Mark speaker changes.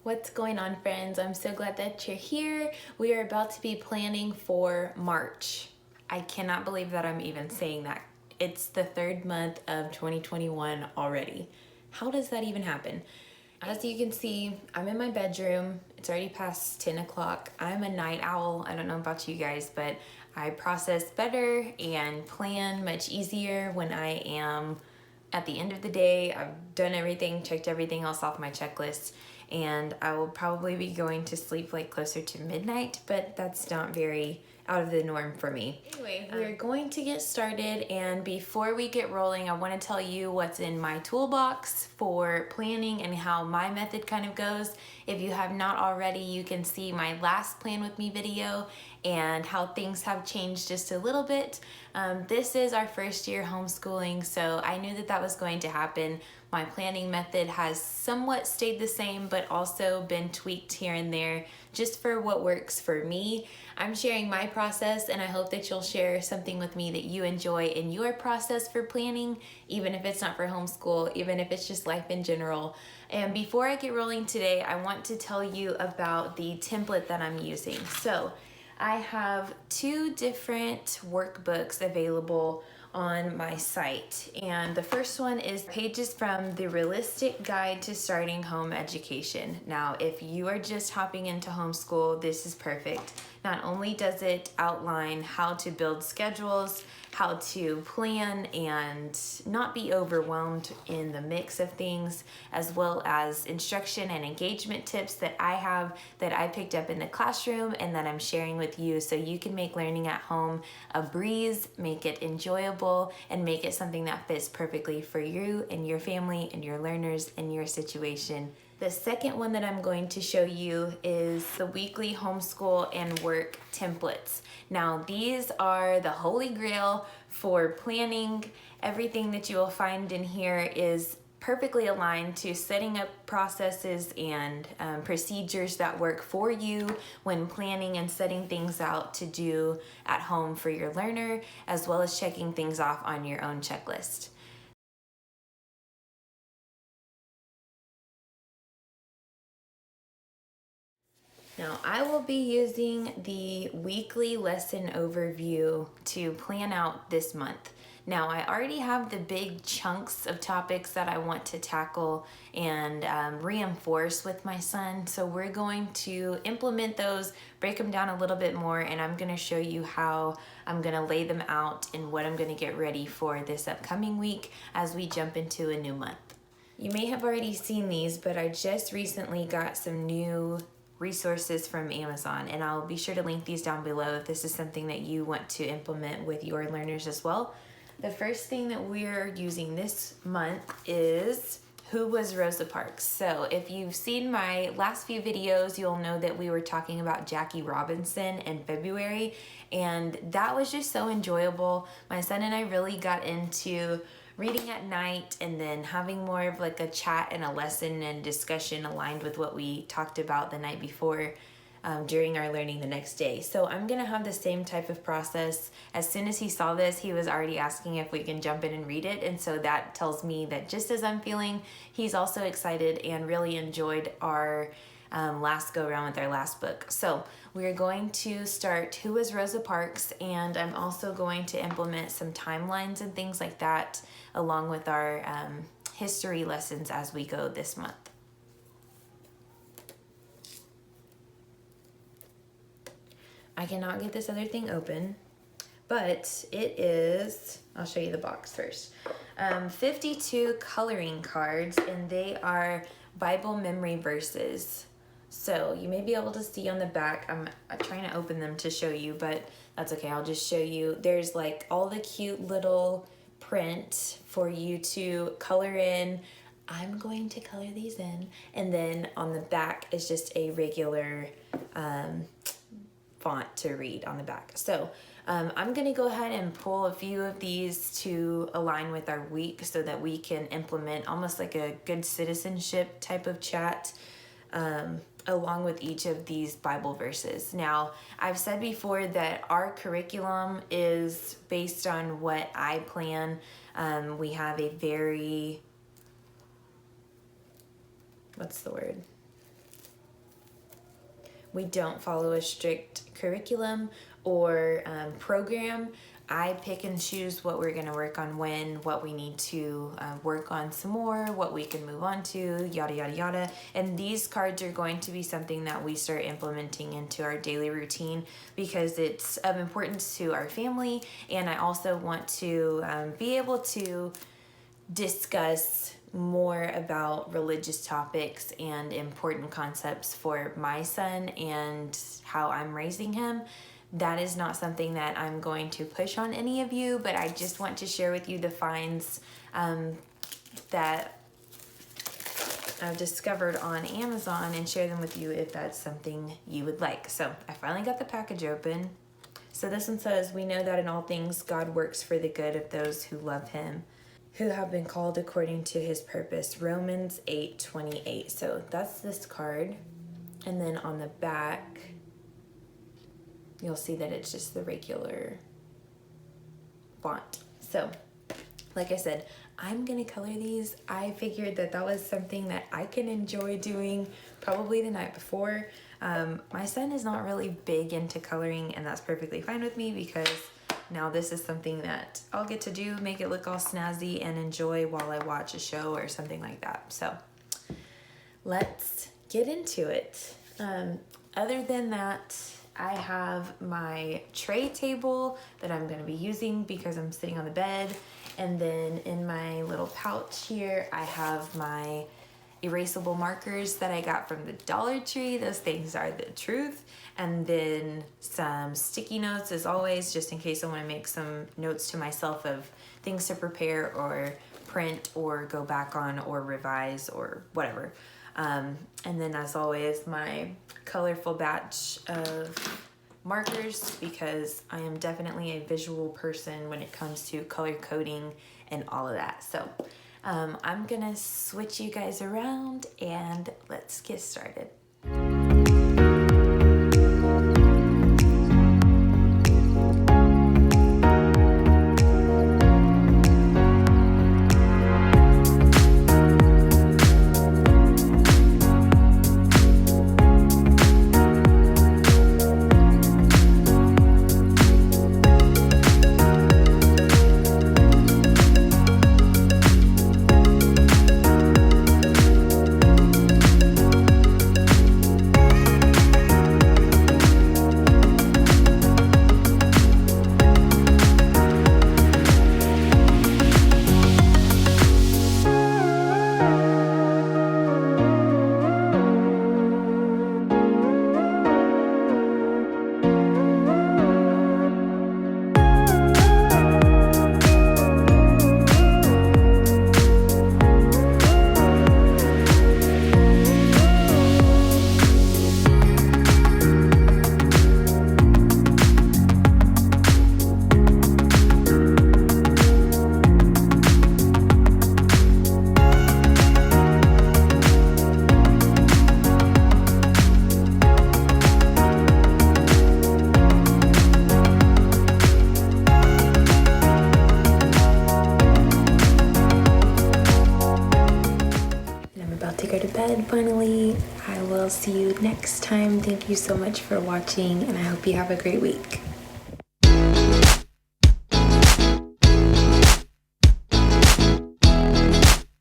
Speaker 1: What's going on, friends? I'm so glad that you're here. We are about to be planning for March. I cannot believe that I'm even saying that. It's the third month of 2021 already. How does that even happen? As you can see, I'm in my bedroom. It's already past 10 o'clock. I'm a night owl. I don't know about you guys, but I process better and plan much easier when I am at the end of the day. I've done everything, checked everything else off my checklist, and I will probably be going to sleep like closer to midnight, but that's not very out of the norm for me. Anyway, we're going to get started, and before we get rolling, I want to tell you what's in my toolbox for planning and how my method kind of goes. If you have not already, you can see my last plan with me video and how things have changed just a little bit. This is our first year homeschooling, so I knew that that was going to happen. My planning method has somewhat stayed the same, but also been tweaked here and there just for what works for me. I'm sharing my process, and I hope that you'll share something with me that you enjoy in your process for planning, even if it's not for homeschool, even if it's just life in general. And before I get rolling today, I want to tell you about the template that I'm using. So I have two different workbooks available on my site, and the first one is pages from the Realistic Guide to Starting Home Education. Now, if you are just hopping into homeschool, this is perfect. Not only does it outline how to build schedules, how to plan and not be overwhelmed in the mix of things, as well as instruction and engagement tips that I have that I picked up in the classroom and that I'm sharing with you so you can make learning at home a breeze, make it enjoyable, and make it something that fits perfectly for you and your family and your learners and your situation. The second one that I'm going to show you is the weekly homeschool and work templates. Now, these are the holy grail for planning. Everything that you will find in here is perfectly aligned to setting up processes and procedures that work for you when planning and setting things out to do at home for your learner, as well as checking things off on your own checklist. Now, I will be using the weekly lesson overview to plan out this month. Now, I already have the big chunks of topics that I want to tackle and reinforce with my son. So we're going to implement those, break them down a little bit more, and I'm going to show you how I'm going to lay them out and what I'm going to get ready for this upcoming week as we jump into a new month. You may have already seen these, but I just recently got some new resources from Amazon, and I'll be sure to link these down below if this is something that you want to implement with your learners as well. The first thing that we're using this month is Who was Rosa Parks? So if you've seen my last few videos, you'll know that we were talking about Jackie Robinson in February, and that was just so enjoyable. My son and I really got into reading at night and then having more of like a chat and a lesson and discussion aligned with what we talked about the night before during our learning the next day. So I'm gonna have the same type of process. As soon as he saw this, he was already asking if we can jump in and read it, and so that tells me that just as I'm feeling, he's also excited and really enjoyed our last go around with our last book. So we're going to start Who was Rosa Parks, and I'm also going to implement some timelines and things like that along with our history lessons as we go this month. I cannot get this other thing open, but it is, I'll show you the box first. 52 coloring cards, and they are Bible memory verses. So you may be able to see on the back, I'm trying to open them to show you, but that's okay, I'll just show you. There's like all the cute little print for you to color in. I'm going to color these in, and then on the back is just a regular font to read on the back. So I'm gonna go ahead and pull a few of these to align with our week so that we can implement almost like a good citizenship type of chat along with each of these Bible verses. Now, I've said before that our curriculum is based on what I plan. We have a very, what's the word? We don't follow a strict curriculum or program. I pick and choose what we're going to work on when, what we need to work on some more, what we can move on to, yada, yada, yada. And these cards are going to be something that we start implementing into our daily routine because it's of importance to our family. And I also want to be able to discuss more about religious topics and important concepts for my son and how I'm raising him. That is not something that I'm going to push on any of you, but I just want to share with you the finds that I've discovered on Amazon and share them with you if that's something you would like. So I finally got the package open. So this one says, "We know that in all things God works for the good of those who love him, who have been called according to his purpose." Romans 8:28. So that's this card. And then on the back, you'll see that it's just the regular font. So, like I said, I'm gonna color these. I figured that that was something that I can enjoy doing probably the night before. My son is not really big into coloring, and that's perfectly fine with me because now this is something that I'll get to do, make it look all snazzy and enjoy while I watch a show or something like that. So let's get into it. Other than that, I have my tray table that I'm going to be using because I'm sitting on the bed. And then in my little pouch here, I have my erasable markers that I got from the Dollar Tree. Those things are the truth. And then some sticky notes as always, just in case I want to make some notes to myself of things to prepare or print or go back on or revise or whatever. And then as always, my colorful batch of markers because I am definitely a visual person when it comes to color coding and all of that. So I'm gonna switch you guys around and let's get started. Go to bed finally. I will see you next time. Thank you so much for watching and I hope you have a great week.